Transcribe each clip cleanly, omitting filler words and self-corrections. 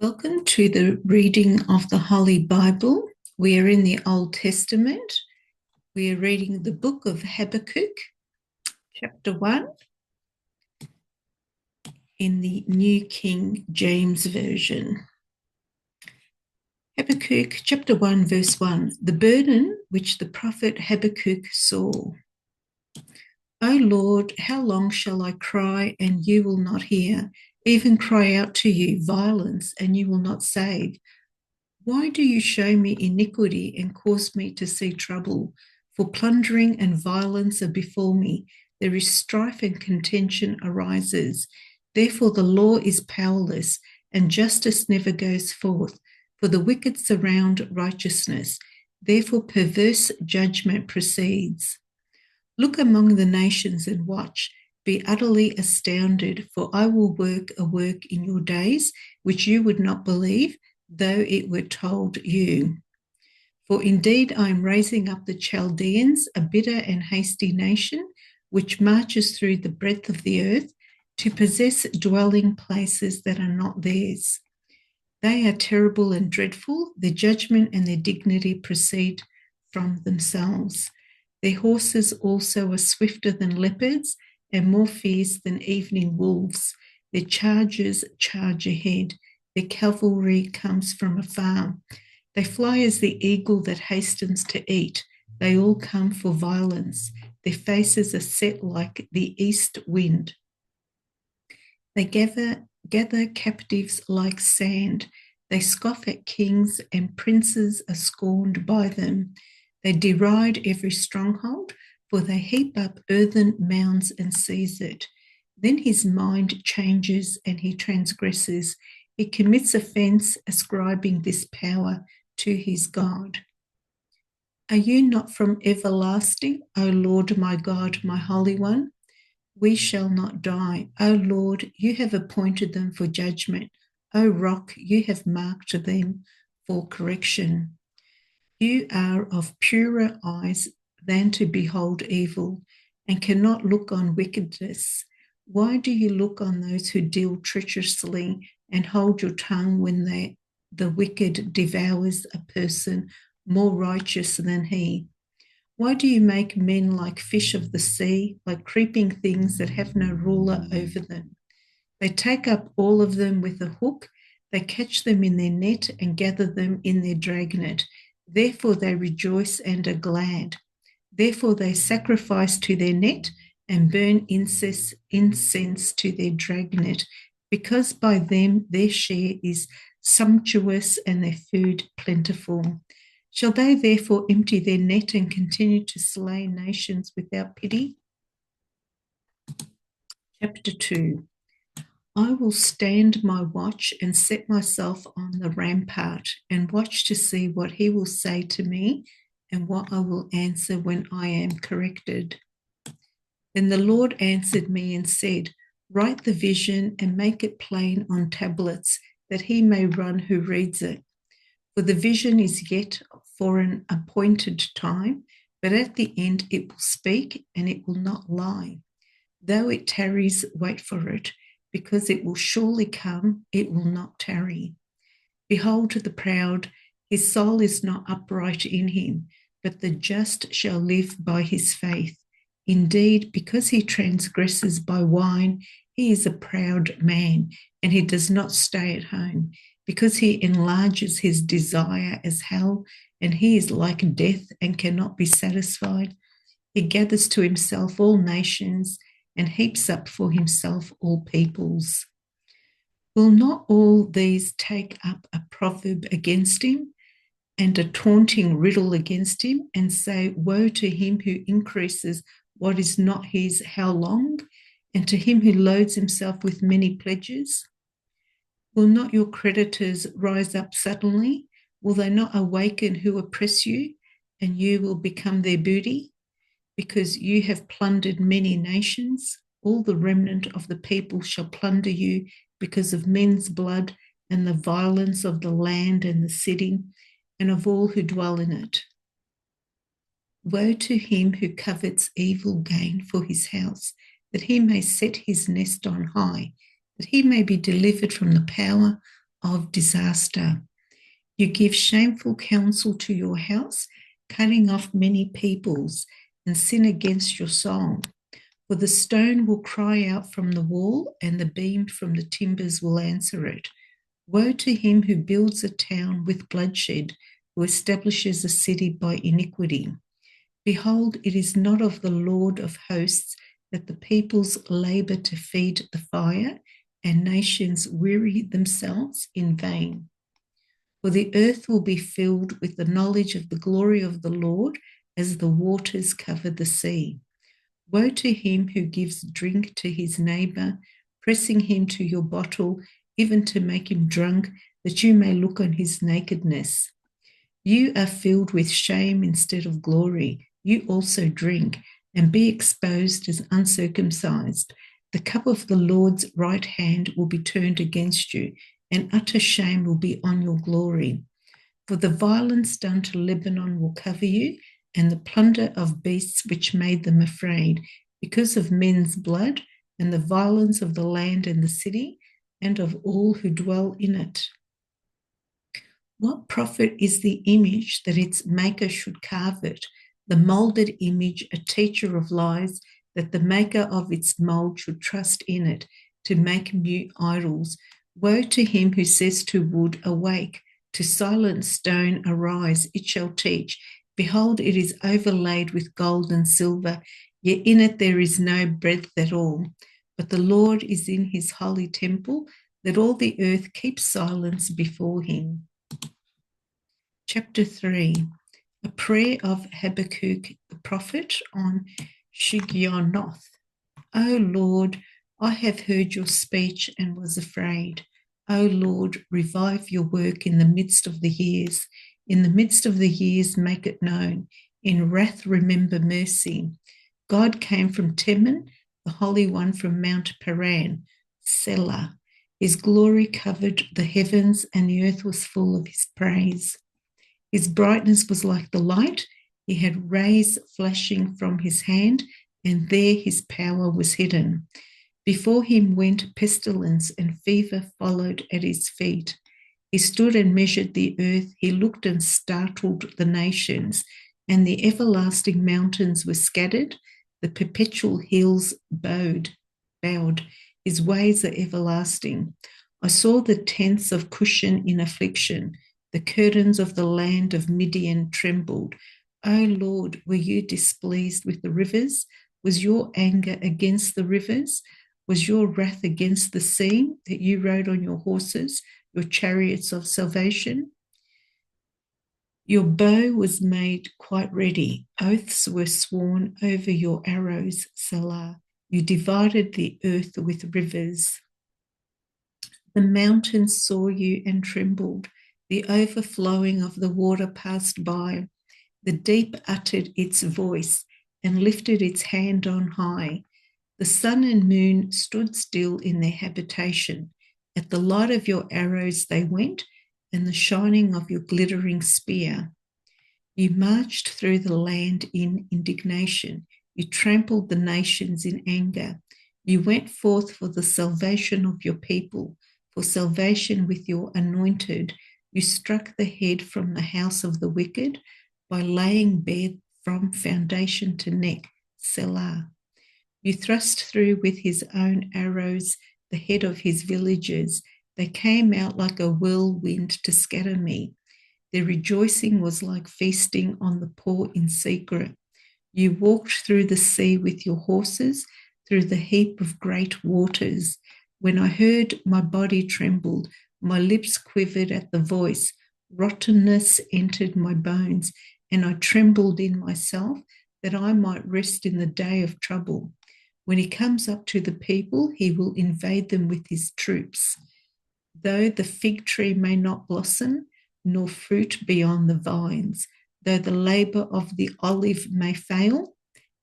Welcome to the reading of the Holy Bible. We are in the Old Testament. We are reading the book of Habakkuk, chapter 1, in the New King James Version. Habakkuk, chapter 1, verse 1, the burden which the prophet Habakkuk saw. O Lord, how long shall I cry and you will not hear, even cry out to you violence and you will not save? Why do you show me iniquity and cause me to see trouble? For plundering and violence are before me. There is strife and contention arises. Therefore the law is powerless and justice never goes forth. For the wicked surround righteousness. Therefore perverse judgment proceeds. Look among the nations and watch. Be utterly astounded, for I will work a work in your days which you would not believe, though it were told you. For indeed I am raising up the Chaldeans, a bitter and hasty nation, which marches through the breadth of the earth to possess dwelling places that are not theirs. They are terrible and dreadful. Their judgment and their dignity proceed from themselves. Their horses also are swifter than leopards and more fierce than evening wolves. Their chargers charge ahead. Their cavalry comes from afar. They fly as the eagle that hastens to eat. They all come for violence. Their faces are set like the east wind. They gather captives like sand. They scoff at kings, and princes are scorned by them. They deride every stronghold, for they heap up earthen mounds and seize it. Then his mind changes and he transgresses. He commits offence, ascribing this power to his God. Are you not from everlasting, O Lord my God, my Holy One? We shall not die. O Lord, you have appointed them for judgment. O Rock, you have marked them for correction. You are of purer eyes than to behold evil, and cannot look on wickedness. Why do you look on those who deal treacherously and hold your tongue when the wicked devours a person more righteous than he? Why do you make men like fish of the sea, like creeping things that have no ruler over them? They take up all of them with a hook. They catch them in their net and gather them in their dragnet. Therefore they rejoice and are glad. Therefore they sacrifice to their net and burn incense to their dragnet, because by them their share is sumptuous and their food plentiful. Shall they therefore empty their net and continue to slay nations without pity? Chapter 2. I will stand my watch and set myself on the rampart and watch to see what he will say to me and what I will answer when I am corrected. Then the Lord answered me and said, write the vision and make it plain on tablets, that he may run who reads it. For the vision is yet for an appointed time, but at the end it will speak and it will not lie. Though it tarries, wait for it, because it will surely come, it will not tarry. Behold the proud, his soul is not upright in him, but the just shall live by his faith. Indeed, because he transgresses by wine, he is a proud man, and he does not stay at home, because he enlarges his desire as hell, and he is like death and cannot be satisfied. He gathers to himself all nations and heaps up for himself all peoples. Will not all these take up a proverb against him and a taunting riddle against him and say, woe to him who increases what is not his, how long, and to him who loads himself with many pledges? Will not your creditors rise up suddenly? Will they not awaken who oppress you, and you will become their booty? Because you have plundered many nations, all the remnant of the people shall plunder you because of men's blood and the violence of the land and the city and of all who dwell in it. Woe to him who covets evil gain for his house, that he may set his nest on high, that he may be delivered from the power of disaster. You give shameful counsel to your house, cutting off many peoples, and sin against your soul. For the stone will cry out from the wall, and the beam from the timbers will answer it. Woe to him who builds a town with bloodshed, who establishes a city by iniquity. Behold, it is not of the Lord of hosts that the peoples labor to feed the fire, and nations weary themselves in vain. For the earth will be filled with the knowledge of the glory of the Lord as the waters cover the sea. Woe to him who gives drink to his neighbor, pressing him to your bottle, even to make him drunk, that you may look on his nakedness. You are filled with shame instead of glory. You also drink, and be exposed as uncircumcised. The cup of the Lord's right hand will be turned against you, and utter shame will be on your glory. For the violence done to Lebanon will cover you, and the plunder of beasts which made them afraid, because of men's blood, and the violence of the land and the city, and of all who dwell in it. What profit is the image that its maker should carve it, the moulded image, a teacher of lies, that the maker of its mould should trust in it, to make mute idols? Woe to him who says to wood, awake, to silent stone, arise, it shall teach. Behold, it is overlaid with gold and silver, yet in it there is no breadth at all. But the Lord is in his holy temple, let all the earth keep silence before him. Chapter 3, a prayer of Habakkuk the prophet on Shigionoth. O Lord, I have heard your speech and was afraid. O Lord, revive your work in the midst of the years. In the midst of the years, make it known. In wrath, remember mercy. God came from Teman, the Holy One from Mount Paran, Selah. His glory covered the heavens, and the earth was full of his praise. His brightness was like the light. He had rays flashing from his hand, and there his power was hidden. Before him went pestilence, and fever followed at his feet. He stood and measured the earth. He looked and startled the nations, and the everlasting mountains were scattered. The perpetual hills bowed. His ways are everlasting. I saw the tents of Cushan in affliction. The curtains of the land of Midian trembled. O Lord, were you displeased with the rivers? Was your anger against the rivers? Was your wrath against the sea that you rode on your horses, your chariots of salvation? Your bow was made quite ready. Oaths were sworn over your arrows, Selah. You divided the earth with rivers. The mountains saw you and trembled. The overflowing of the water passed by. The deep uttered its voice and lifted its hand on high. The sun and moon stood still in their habitation. At the light of your arrows they went, and the shining of your glittering spear. You marched through the land in indignation. You trampled the nations in anger. You went forth for the salvation of your people, for salvation with your anointed. You struck the head from the house of the wicked by laying bare from foundation to neck, Selah. You thrust through with his own arrows the head of his villagers. They came out like a whirlwind to scatter me. Their rejoicing was like feasting on the poor in secret. You walked through the sea with your horses, through the heap of great waters. When I heard, my body trembled, my lips quivered at the voice. Rottenness entered my bones, and I trembled in myself that I might rest in the day of trouble. When he comes up to the people, he will invade them with his troops. Though the fig tree may not blossom, nor fruit be on the vines, though the labor of the olive may fail,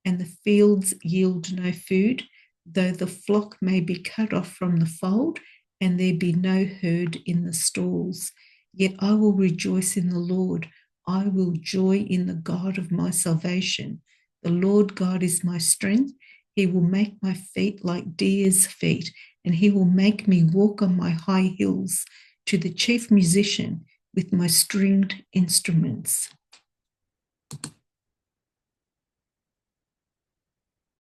and the fields yield no food, though the flock may be cut off from the fold, and there be no herd in the stalls, yet I will rejoice in the Lord. I will joy in the God of my salvation. The Lord God is my strength. He will make my feet like deer's feet, and he will make me walk on my high hills, to the chief musician with my stringed instruments.